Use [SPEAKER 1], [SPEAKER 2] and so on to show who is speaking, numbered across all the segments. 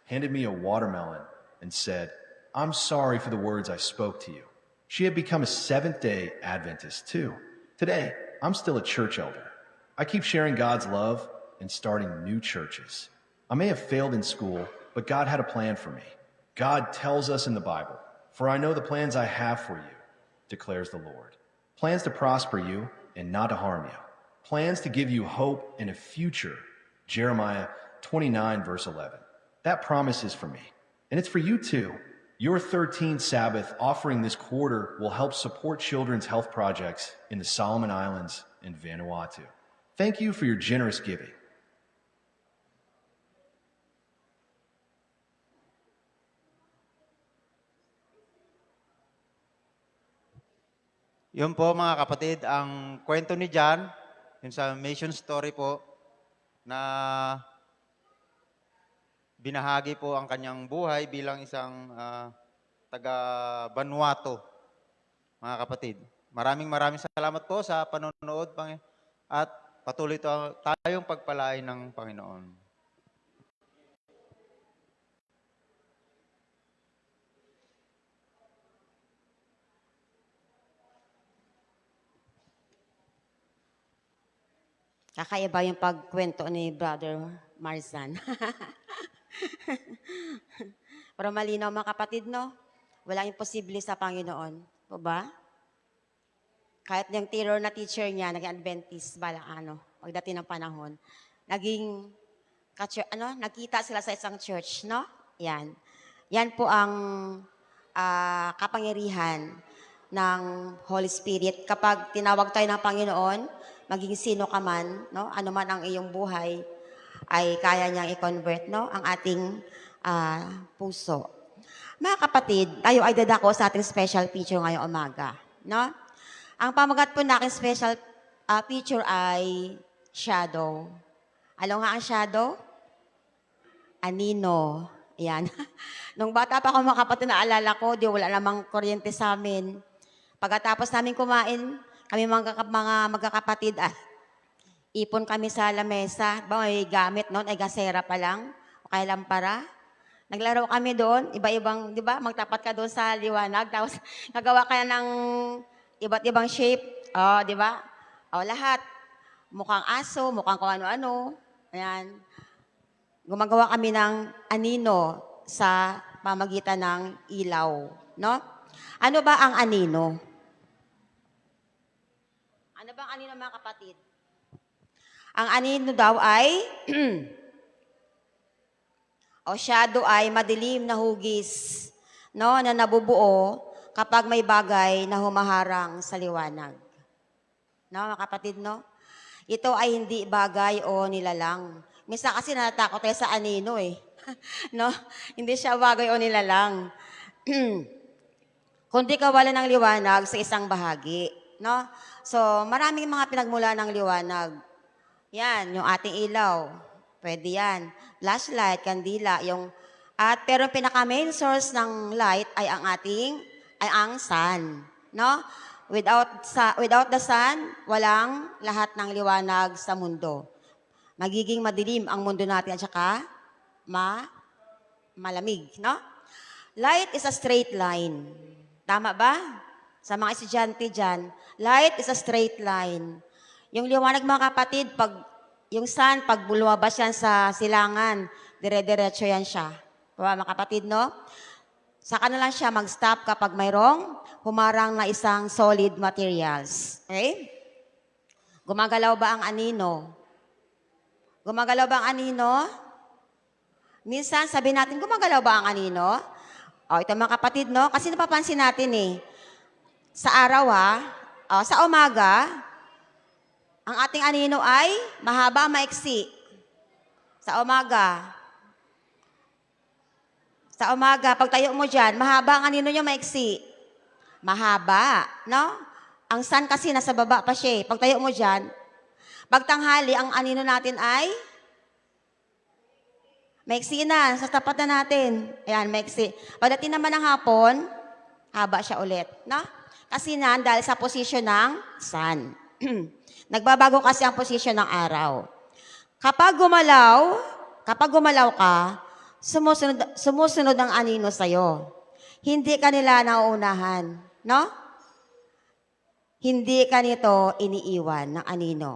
[SPEAKER 1] handed me a watermelon, and said, "I'm sorry for the words I spoke to you." She had become a Seventh-day Adventist too. Today, I'm still a church elder. I keep sharing God's love and starting new churches. I may have failed in school, but God had a plan for me. God tells us in the Bible, "For I know the plans I have for you," declares the Lord. Plans to prosper you and not to harm you. Plans to give you hope and a future. Jeremiah 29, verse 11. That promise is for me, and it's for you too. Your 13th Sabbath offering this quarter will help support children's health projects in the Solomon Islands and Vanuatu. Thank you for your generous giving.
[SPEAKER 2] Yun po mga kapatid, ang kwento ni John, yun sa mission story po, na binahagi po ang kanyang buhay bilang isang taga Vanuatu, mga kapatid. Maraming salamat po sa panonood at patuloy tayong pagpalain ng Panginoon.
[SPEAKER 3] Kakaiba yung pagkwento ni Brother Marzan. Pero malinaw mga kapatid, no? Walang imposible sa Panginoon. Po ba? Kahit yung terror na teacher niya, naging Adventist, pagdating ng panahon, nakita sila sa isang church, no? Yan. Yan po ang kapangyarihan ng Holy Spirit. Kapag tinawag tayo ng Panginoon, maging sino ka man, no? Ano man ang iyong buhay, ay kaya niyang i-convert, no? Ang ating puso. Mga kapatid, tayo ay dadako sa ating special feature ngayong umaga, no? Ang pamagat po na aking special feature ay shadow. Ano nga ang shadow? Anino. Yan. Nung bata pa ako mga kapatid, naalala ko, wala namang kuryente sa amin. Pagkatapos namin kumain, kami mga magkakapatid, ipon kami sa lamesa. May gamit noon, ay gasera pa lang, o kaya lampara. Naglaro kami doon, iba-ibang, di ba, magtapat ka doon sa liwanag, tapos nagawa ka ng iba't ibang shape, di ba? Lahat. Mukhang aso, mukhang kung ano-ano. Ayan. Gumagawa kami ng anino sa pamagitan ng ilaw, no? Ano ba ang anino? Ano ba ang anino mga kapatid? Ang anino daw ay o shadow ay madilim na hugis, no, na nabubuo kapag may bagay na humaharang sa liwanag. No, mga kapatid, no? Ito ay hindi bagay o nilalang. Minsan kasi natatakot tayo sa anino no? Hindi siya bagay o nilalang. Kundi kawalan ng liwanag sa isang bahagi, no? So, maraming mga pinagmula ng liwanag. Yan, yung ating ilaw. Pwede yan. Flashlight, kandila, pero pinaka-main source ng light ay ang sun, no? Without the sun, walang lahat ng liwanag sa mundo. Magiging madilim ang mundo natin at saka malamig, no? Light is a straight line. Tama ba? Sa mga estudyante dyan, light is a straight line. Yung liwanag mga kapatid, yung sun, pag lumabas yan sa silangan, dire-diretso yan siya. Mga kapatid, no? Saka na lang siya mag-stop kapag mayroong humarang na isang solid materials. Okay? Gumagalaw ba ang anino? Gumagalaw ba ang anino? Minsan, sabi natin, gumagalaw ba ang anino? Ito mga kapatid, no? Kasi napapansin natin sa araw sa umaga, ang ating anino ay mahaba, maiksi. Sa umaga, pag tayo mo dyan, mahaba ang anino niya, maiksi. Mahaba, no? Ang sun kasi nasa baba pa siya. Pag tayo mo dyan, pagtanghali, ang anino natin ay maiksi na, sa tapat na natin. Ayan, maiksi. Pagdating naman ng hapon, haba siya ulit, no? Kasi dahil sa posisyon ng sun. Nagbabago kasi ang posisyon ng araw. Kapag gumalaw ka, sumusunod ang anino sa'yo. Hindi ka nila nauunahan, no? Hindi ka nito iniiwan ng anino.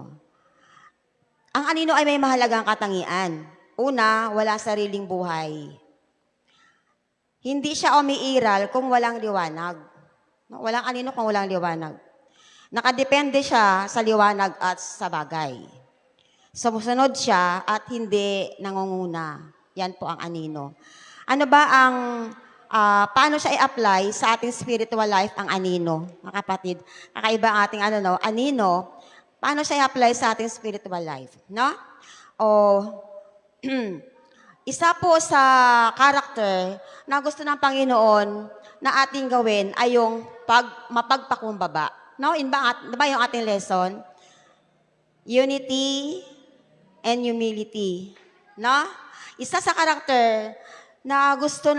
[SPEAKER 3] Ang anino ay may mahalagang katangian. Una, wala sariling buhay. Hindi siya umiiral kung walang liwanag. No? Walang anino kung walang liwanag. Nakadepende siya sa liwanag at sa bagay. Sumusunod siya at hindi nangunguna. Yan po ang anino. Ano ba ang, paano siya i-apply sa ating spiritual life ang anino? Mga kapatid, kakaiba ang ating anino, paano siya i-apply sa ating spiritual life? No? O, isa po sa character na gusto ng Panginoon na ating gawin ay yung mapagpakumbaba. No? Ba yung ating lesson? Unity and humility. No? Isa sa karakter na gusto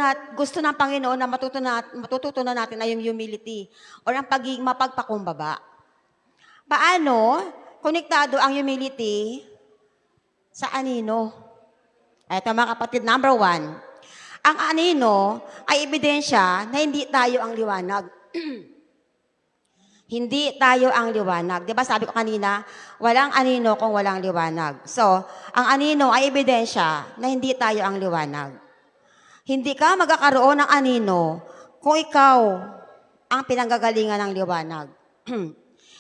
[SPEAKER 3] ng Panginoon na matututunan natin ay yung humility o ang pagiging mapagpakumbaba. Paano konektado ang humility sa anino? Ito mga kapatid, number 1. Ang anino ay ebidensya na hindi tayo ang liwanag. Hindi tayo ang liwanag. Di ba sabi ko kanina, walang anino kung walang liwanag. So, ang anino ay ebidensya na hindi tayo ang liwanag. Hindi ka magkakaroon ng anino kung ikaw ang pinanggagalingan ng liwanag.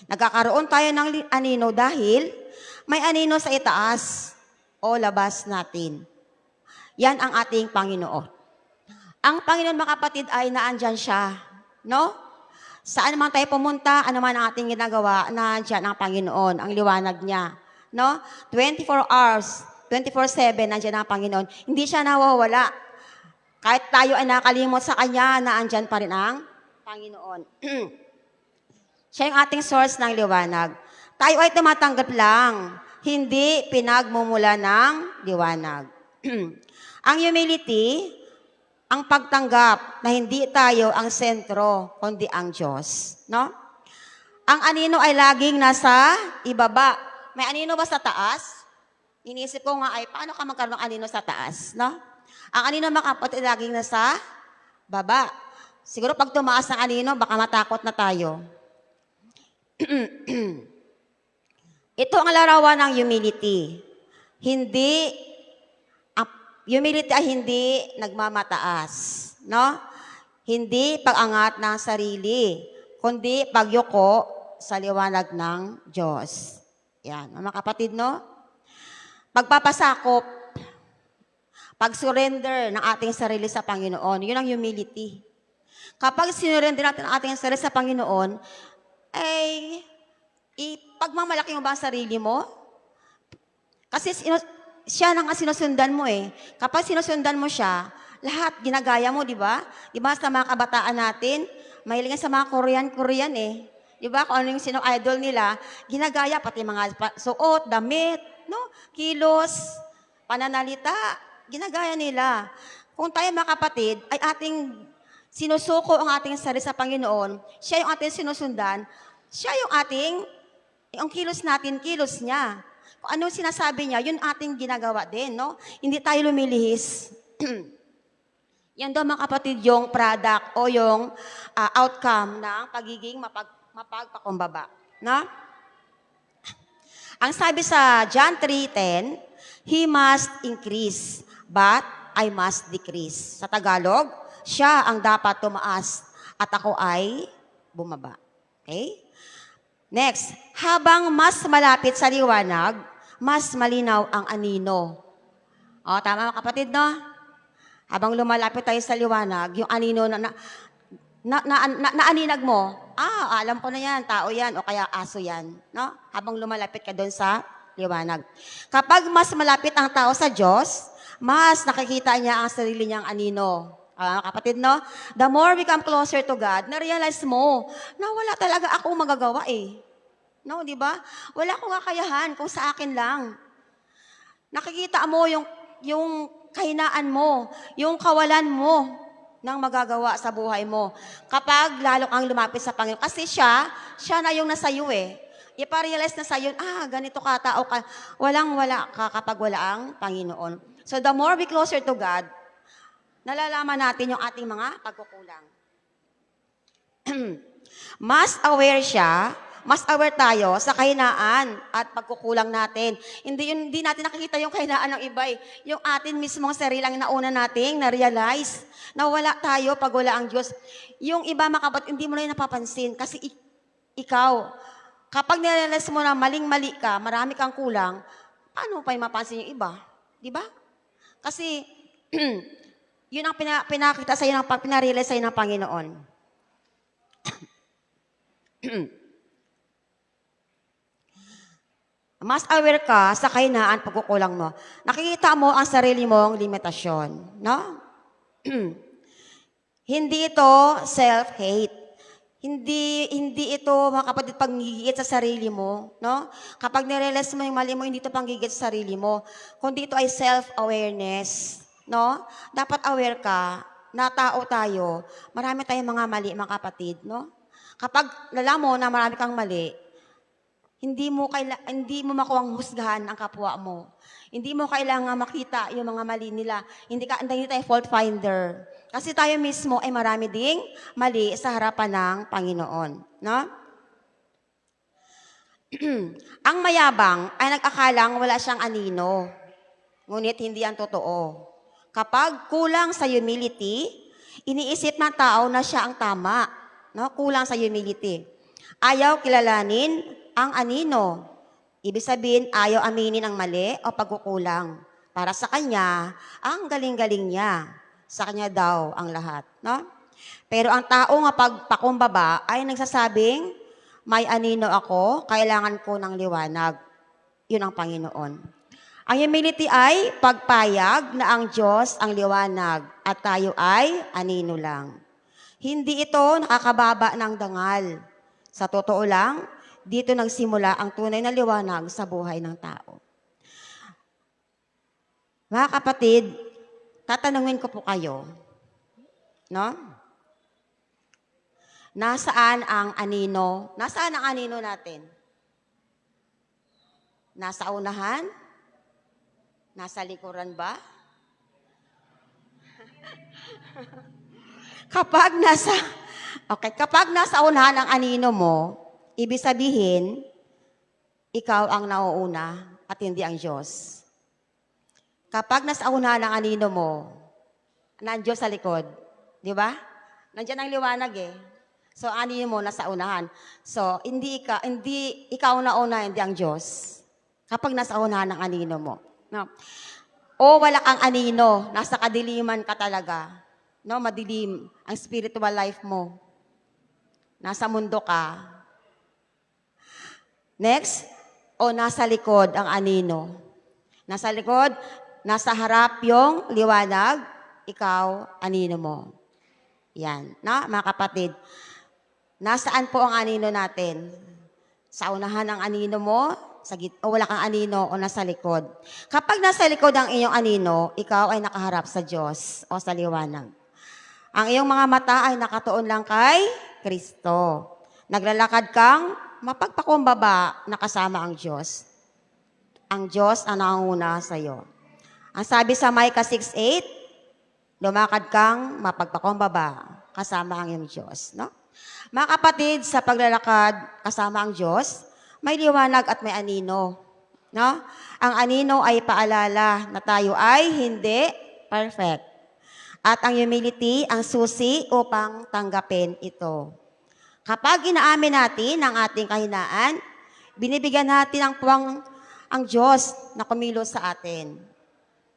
[SPEAKER 3] Nagkakaroon tayo ng anino dahil may anino sa itaas o labas natin. Yan ang ating Panginoon. Ang Panginoon, mga kapatid, ay naandyan siya. No? Saan man tayo pumunta, ano man ang ating ginagawa, nandiyan ang Panginoon, ang liwanag niya. No? 24 hours, 24/7, nandiyan ang Panginoon. Hindi siya nawawala. Kahit tayo ay nakalimot sa Kanya, naandyan pa rin ang Panginoon. Siya yung ating source ng liwanag. Tayo ay tumatanggap lang, hindi pinagmumula ng liwanag. Ang humility, ang pagtanggap na hindi tayo ang sentro, kundi ang Diyos. No? Ang anino ay laging nasa ibaba. May anino ba sa taas? Iniisip ko nga ay, paano ka magkaroon ng anino sa taas? No? Ang anino, mga kapatid, laging nasa baba. Siguro pag tumaas ng anino, baka matakot na tayo. Ito ang larawan ng humility. Humility ay hindi nagmamataas, no? Hindi pag-angat ng sarili, kundi pagyuko sa liwanag ng Diyos. Yan, mga kapatid, no? Pagpapasakop, pag-surrender ng ating sarili sa Panginoon, yun ang humility. Kapag sinurrender natin ang ating sarili sa Panginoon, ay ipagmamalaki mo ba ang sarili mo? Kasi siya na nga sinusundan mo eh. Kapag sinusundan mo siya, lahat ginagaya mo, di ba? Di ba sa mga kabataan natin, mahilig sa mga Korean eh. Di ba? Kung ano yung sino-idol nila, ginagaya pati mga suot, damit, no? Kilos, pananalita, ginagaya nila. Kung tayo mga kapatid, ay ating sinusuko ang ating sarili sa Panginoon, siya yung ating sinusundan, siya yung kilos natin, kilos niya. Kung anong sinasabi niya, yun ating ginagawa din, no? Hindi tayo lumilihis. Yan daw, mga kapatid, yung product o yung outcome ng pagiging mapagpakumbaba. No? Ang sabi sa John 3:10, He must increase, but I must decrease. Sa Tagalog, siya ang dapat tumaas at ako ay bumaba. Okay? Next, habang mas malapit sa liwanag, mas malinaw ang anino. O, tama mga kapatid, no? Habang lumalapit tayo sa liwanag, yung anino na aninag mo, alam ko na yan, tao yan, o kaya aso yan. No? Habang lumalapit ka doon sa liwanag. Kapag mas malapit ang tao sa Diyos, mas nakikita niya ang sarili niyang anino. Kapatid, no? The more we come closer to God, na-realize mo na wala talaga akong magagawa eh. No, di ba? Wala akong kakayahan kung sa akin lang. Nakikita mo yung kahinaan mo, yung kawalan mo ng magagawa sa buhay mo. Kapag lalo kang lumapit sa Panginoon. Kasi siya na yung nasa iyo eh. Iparealize na sa iyo, ganito ka, tao ka. Walang-wala ka kapag wala ang Panginoon. So the more we closer to God, nalalaman natin yung ating mga pagkukulang. Mas aware tayo sa kahinaan at pagkukulang natin. Hindi natin nakikita yung kahinaan ng iba eh. Yung atin mismong sarili ang nauna nating na-realize na wala tayo pag wala ang Diyos. Yung iba makabat, hindi mo na yun napapansin kasi ikaw, kapag nirealize mo na maling-mali ka, marami kang kulang, paano pa yung mapansin yung iba? Di ba? Kasi yun ang pinakita sa'yo, pinarealize sa'yo ng Panginoon. Mas aware ka sa kahinaan pagkukulang mo. Nakikita mo ang sarili mong limitasyon, no? Hindi ito self-hate. Hindi ito, mga kapatid, panggigit sa sarili mo, no? Kapag nirealize mo yung mali mo, hindi ito panggigit sa sarili mo. Kundi ito ay self-awareness, no? Dapat aware ka na tao tayo. Marami tayong mga mali, mga kapatid, no? Kapag lala mo na marami kang mali, hindi mo makuwang husgahan ang kapwa mo. Hindi mo kailangan makita yung mga mali nila. Hindi tayo fault finder. Kasi tayo mismo ay marami ding mali sa harapan ng Panginoon. No? Ang mayabang ay nag-akalang wala siyang anino. Ngunit hindi ang totoo. Kapag kulang sa humility, iniisip ng tao na siya ang tama. No? Kulang sa humility. Ayaw kilalanin ang anino. Ibig sabihin, ayaw aminin ang mali o pagkukulang. Para sa kanya, ang galing-galing niya. Sa kanya daw ang lahat. No? Pero ang tao nga pagpakumbaba ay nagsasabing, may anino ako, kailangan ko ng liwanag. Yun ang Panginoon. Ang humility ay pagpayag na ang Diyos ang liwanag at tayo ay anino lang. Hindi ito nakakababa ng dangal. Sa totoo lang, dito nagsimula ang tunay na liwanag sa buhay ng tao. Mga kapatid, tatanungin ko po kayo, no? Nasaan ang anino? Nasaan ang anino natin? Nasa unahan? Nasa likuran ba? Kapag nasa unahan ang anino mo, ibig sabihin, ikaw ang nauuna at hindi ang Diyos. Kapag nasa unahan ang anino mo, ang Diyos sa likod. Di ba? Nandiyan ang liwanag eh. So, anino mo nasa unahan. So, hindi ikaw nauna, hindi ang Diyos. Kapag nasa unahan ang anino mo. No? O wala kang anino, nasa kadiliman ka talaga. No, madilim ang spiritual life mo. Nasa mundo ka. Next, o nasa likod ang anino. Nasa likod, nasa harap yung liwanag, ikaw, anino mo. Yan, na mga kapatid. Nasaan po ang anino natin? Sa unahan ang anino mo, o wala kang anino, o nasa likod. Kapag nasa likod ang iyong anino, ikaw ay nakaharap sa Diyos o sa liwanag. Ang iyong mga mata ay nakatuon lang kay Kristo. Naglalakad kang mapagpakumbaba na kasama ang Diyos. Ang Diyos ang nangunguna sa iyo. Ang sabi sa Micah 6:8, lumakad kang mapagpakumbaba kasama ang iyong Diyos. No? Mga kapatid, sa paglalakad kasama ang Diyos, may liwanag at may anino. No? Ang anino ay paalala na tayo ay hindi perfect. At ang humility, ang susi upang tanggapin ito. Kapag inaamin natin ang ating kahinaan, binibigyan natin ang puwang ang Diyos na kumilos sa atin.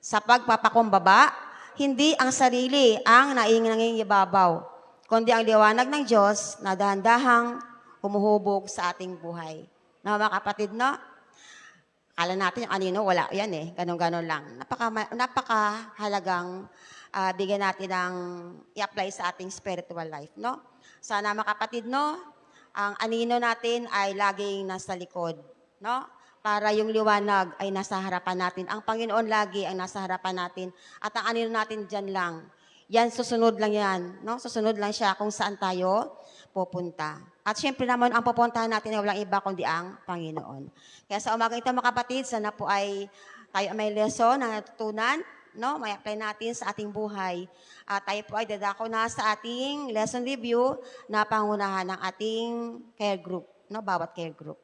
[SPEAKER 3] Sa pagpapakumbaba, hindi ang sarili ang nangingibabaw, kundi ang liwanag ng Diyos na dahan-dahang humuhubog sa ating buhay. Na mga kapatid, no? Akala natin yung anino, wala yan eh. Ganon-ganon lang. Napakahalagang bigyan natin ng i-apply sa ating spiritual life, no? Sana mga kapatid, no? Ang anino natin ay laging nasa likod, no? Para yung liwanag ay nasa harapan natin. Ang Panginoon lagi ay nasa harapan natin. At ang anino natin dyan lang. Yan, susunod lang yan, no? Susunod lang siya kung saan tayo pupunta. At syempre naman, ang pupuntahan natin ay walang iba kundi ang Panginoon. Kaya sa umagang ito mga kapatid, sana po ay tayo may lesson na natutunan no? May apply natin sa ating buhay. At tayo po ay dadako na sa ating lesson review na pangunahan ng ating care group, no? Bawat care group.